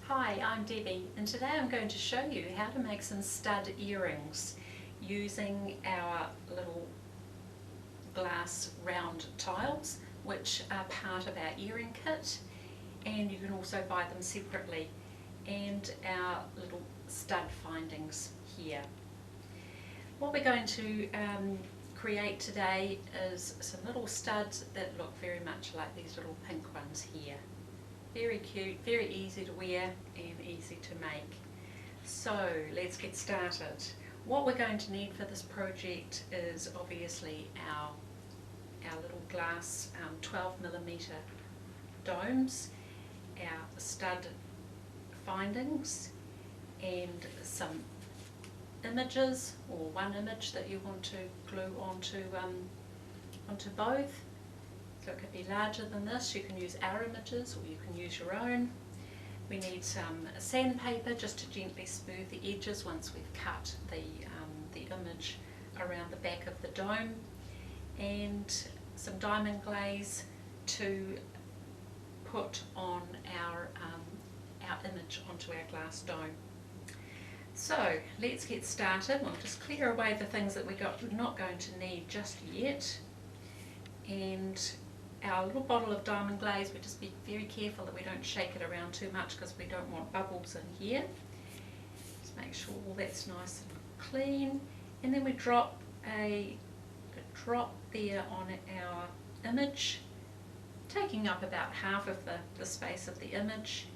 Hi, I'm Debbie, and today I'm going to show you how to make some stud earrings using our little glass round tiles, which are part of our earring kit, and you can also buy them separately, and our little stud findings here. What we're going to create today is some little studs that look very much like these little pink ones here. Very cute, very easy to wear and easy to make. So let's get started. What we're going to need for this project is obviously our little glass 12mm domes, our stud findings, and some images, or one image that you want to glue onto both. So it could be larger than this. You can use our images or you can use your own. We need some sandpaper just to gently smooth the edges once we've cut the image around the back of the dome, and some diamond glaze to put on our image onto our glass dome. So let's get started. We'll just clear away the things that we're not going to need just yet. And our little bottle of diamond glaze, we just be very careful that we don't shake it around too much because we don't want bubbles in here. Just make sure all that's nice and clean. And then we drop a drop there on our image, taking up about half of the space of the image,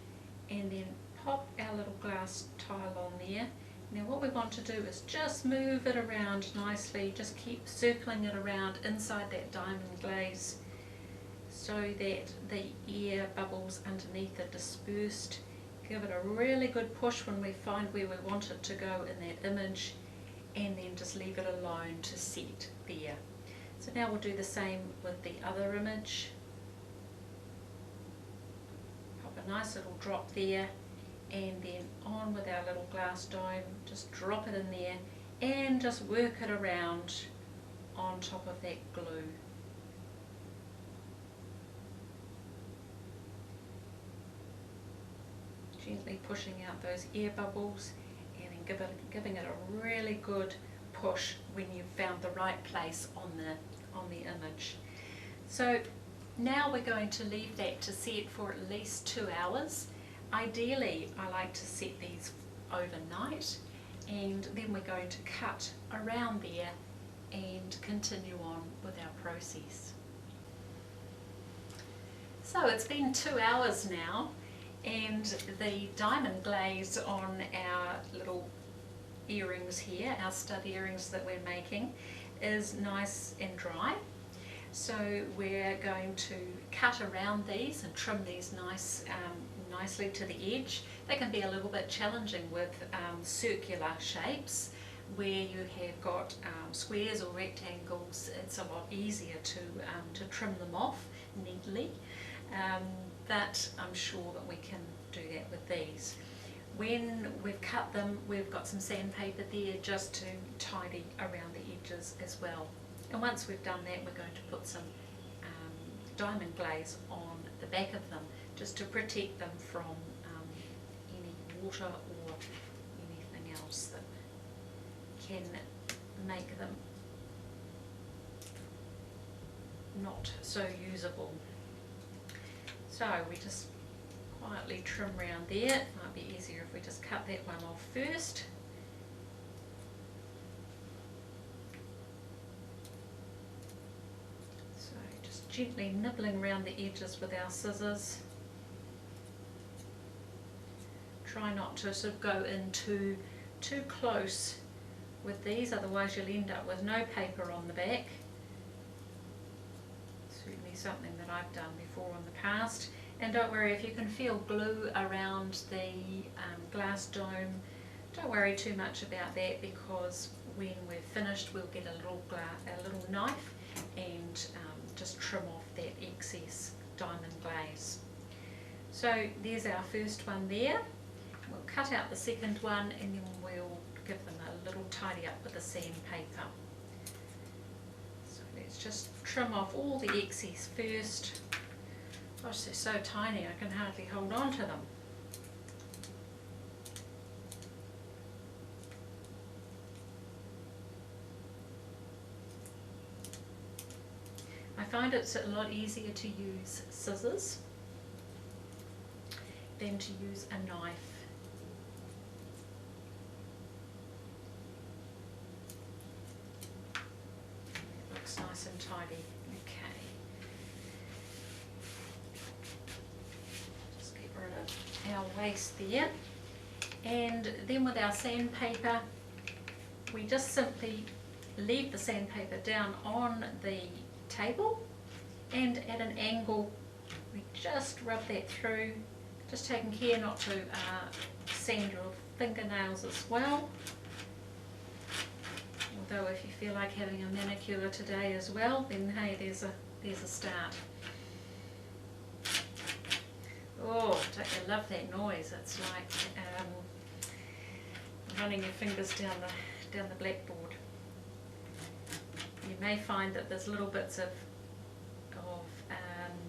and then pop our little glass tile on there. Now what we want to do is just move it around nicely, just keep circling it around inside that diamond glaze so that the air bubbles underneath are dispersed. Give it a really good push when we find where we want it to go in that image, and then just leave it alone to set there. So now we'll do the same with the other image. Pop a nice little drop there, and then on with our little glass dome, just drop it in there and just work it around on top of that glue. Gently pushing out those air bubbles, and then giving it a really good push when you've found the right place on the image. So now we're going to leave that to set for at least 2 hours. Ideally, I like to set these overnight, and then we're going to cut around there and continue on with our process. So it's been 2 hours now, and the diamond glaze on our little earrings here, our stud earrings that we're making, is nice and dry. So we're going to cut around these and trim these nicely to the edge. They can be a little bit challenging with circular shapes. Where you have got squares or rectangles, it's a lot easier to trim them off neatly. But I'm sure that we can do that with these. When we've cut them, we've got some sandpaper there just to tidy around the edges as well. And once we've done that, we're going to put some diamond glaze on the back of them just to protect them from any water or anything else that can make them not so usable. So we just quietly trim around there. It might be easier if we just cut that one off first. So just gently nibbling around the edges with our scissors. Try not to sort of go in too close with these, otherwise you'll end up with no paper on the back. Certainly something that I've done before in the past. And don't worry if you can feel glue around the glass dome. Don't worry too much about that, because when we're finished we'll get a little knife and just trim off that excess diamond glaze. So there's our first one there. We'll cut out the second one, and then we'll give them a little tidy up with the sandpaper. So let's just trim off all the excess first. Gosh, they're so tiny I can hardly hold on to them. I find it's a lot easier to use scissors than to use a knife. It looks nice and tidy. Okay. Just get rid of our waste there. And then with our sandpaper, we just simply leave the sandpaper down on the table, and at an angle we just rub that through, just taking care not to sand your fingernails as well, although if you feel like having a manicure today as well, then hey, there's a start. Oh, don't you love that noise? It's like running your fingers down the blackboard. You may find that there's little bits of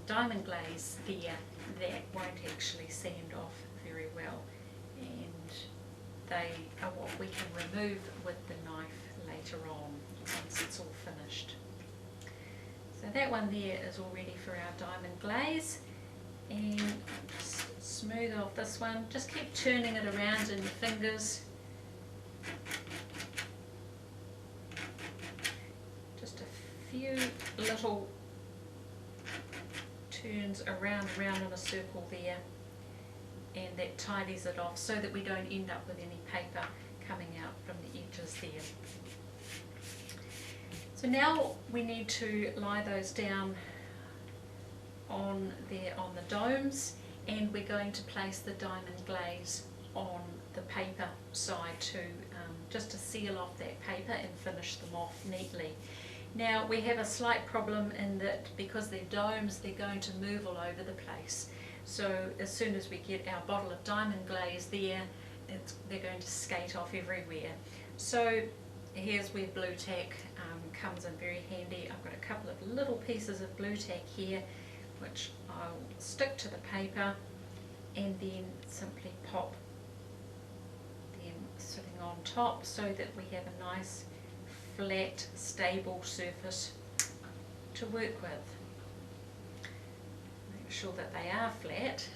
diamond glaze there that won't actually sand off very well, and they are what we can remove with the knife later on once it's all finished. So that one there is all ready for our diamond glaze, and just smooth off this one. Just keep turning it around in your fingers. Just a few little turns around in a circle there, and that tidies it off so that we don't end up with any paper coming out from the edges there. So now we need to lie those down on the domes, and we're going to place the diamond glaze on the paper side to just to seal off that paper and finish them off neatly. Now we have a slight problem in that because they're domes, they're going to move all over the place. So as soon as we get our bottle of diamond glaze there, they're going to skate off everywhere. So here's where bluetec comes in very handy. I've got a couple of little pieces of bluetec here, which I'll stick to the paper and then simply pop them sitting on top so that we have a nice flat, stable surface to work with. Make sure that they are flat,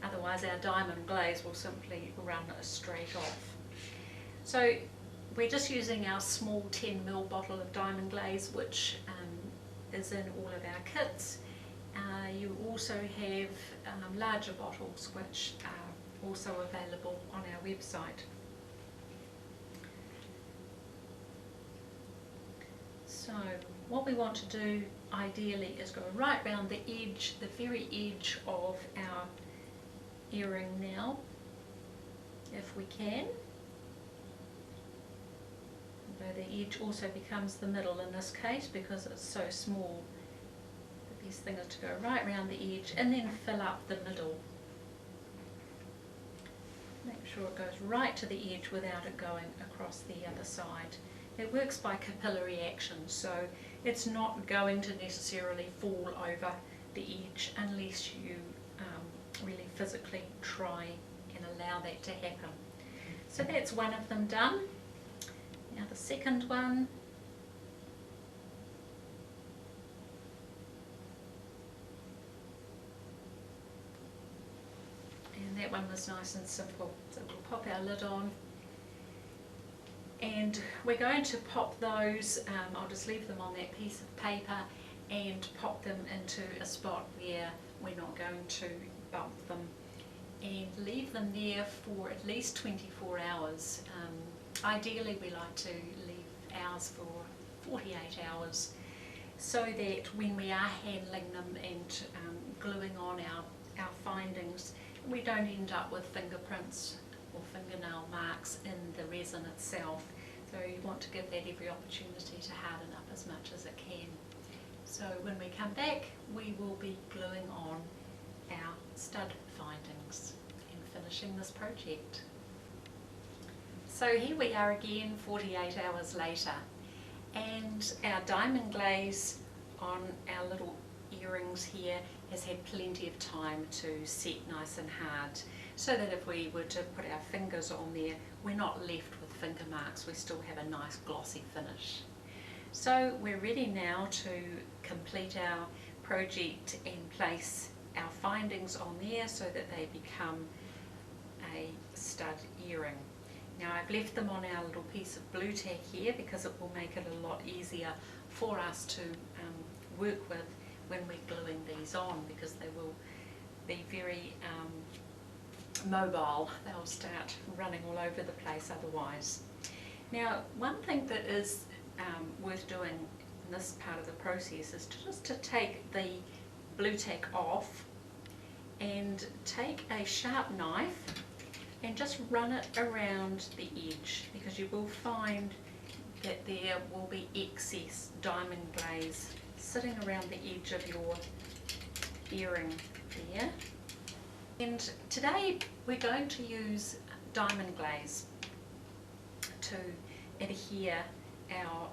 otherwise our diamond glaze will simply run straight off. So we're just using our small 10ml bottle of diamond glaze, which is in all of our kits. You also have larger bottles which are also available on our website. So what we want to do ideally is go right round the edge, the very edge of our earring now, if we can. Although the edge also becomes the middle in this case because it's so small. The best thing is to go right round the edge and then fill up the middle. Make sure it goes right to the edge without it going across the other side. It works by capillary action, so it's not going to necessarily fall over the edge unless you really physically try and allow that to happen. So that's one of them done. Now the second one. And that one was nice and simple. So we'll pop our lid on. And we're going to pop those, I'll just leave them on that piece of paper and pop them into a spot where we're not going to bump them, and leave them there for at least 24 hours. Ideally we like to leave ours for 48 hours so that when we are handling them and gluing on our findings, we don't end up with fingerprints or fingernail marks in the resin itself. So you want to give that every opportunity to harden up as much as it can. So when we come back, we will be gluing on our stud findings and finishing this project. So here we are again 48 hours later, and our diamond glaze on our little earrings here has had plenty of time to set nice and hard, so that if we were to put our fingers on there, we're not left with finger marks, we still have a nice glossy finish. So we're ready now to complete our project and place our findings on there so that they become a stud earring. Now I've left them on our little piece of bluetec here because it will make it a lot easier for us to work with when we're gluing these on, because they will be very mobile. They'll start running all over the place otherwise. Now one thing that is worth doing in this part of the process is just to take the bluetec off and take a sharp knife and just run it around the edge, because you will find that there will be excess diamond glaze sitting around the edge of your earring there. And today we're going to use diamond glaze to adhere our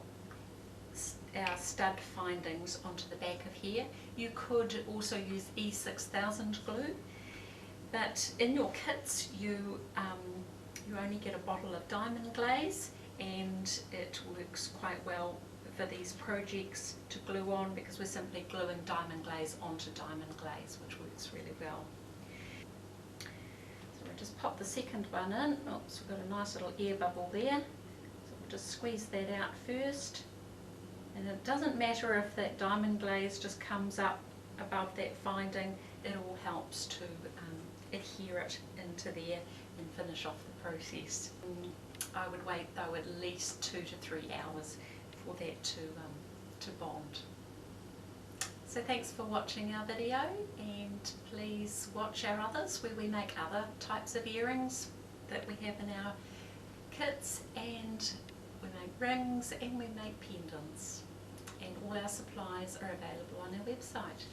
stud findings onto the back of here. You could also use E6000 glue, but in your kits you only get a bottle of diamond glaze, and it works quite well for these projects to glue on because we're simply gluing diamond glaze onto diamond glaze, which works really well. So we'll just pop the second one in. Oops, we've got a nice little air bubble there. So we'll just squeeze that out first. And it doesn't matter if that diamond glaze just comes up above that finding, it all helps to adhere it into there and finish off the process. I would wait though at least 2 to 3 hours for that to bond. So thanks for watching our video, and please watch our others where we make other types of earrings that we have in our kits, and we make rings and we make pendants, and all our supplies are available on our website.